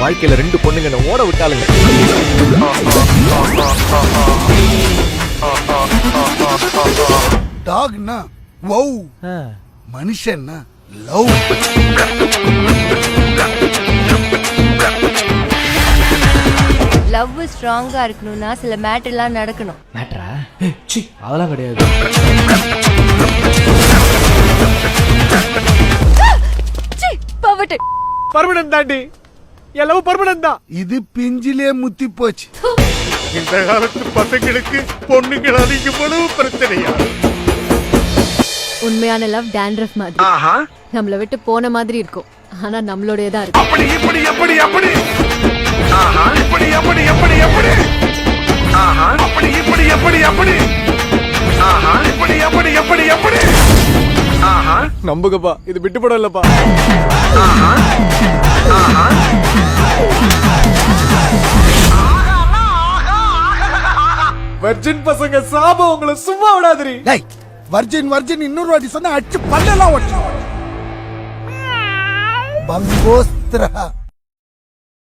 வாழ்க்கையில 2 பொண்ணுங்க என்ன ஓட விட்டாளுங்க. டாக்னா வவ், மனுஷன்னா லவ். லவ் ஸ்ட்ராங்கா இருக்கணும்னா சில மேட்டர்லாம் நடக்கணும். மேட்டரா? சி அதெல்லாம் கிடையாது. பர்மனன்ட் தாண்டி எல்லாம் பர்மனன்ட் தான். இது பிஞ்சிலே முத்தி போச்சு. இந்த காலத்து பசங்களுக்கு பொண்ணுங்கள் அதிகமான பிரச்சனையா? உண்மையான லவ் டாண்ட்ரஃப் மாதிரி. நம்மள விட்டு போன மாதிரி இருக்கும், ஆனா நம்மளோடயே தான் இருக்கும். அப்படி இப்படி எப்படி அப்படி இப்படி எப்படி எப்படி எப்படி அப்படி இப்படி எப்படி எப்படி இப்படி எப்படி எப்படி எப்படி நம்புங்கப்பா, இது விட்டு படம் இல்லப்பா. வர்ஜின் பசங்க சாபம் உங்களை சும்மா விடாதீ. வர்ஜின் வர்ஜின் இன்னொரு வாட்டி சொன்னா அடிச்சு பல்லெல்லாம் ஒட்டு. பங்கோஸ்திரா.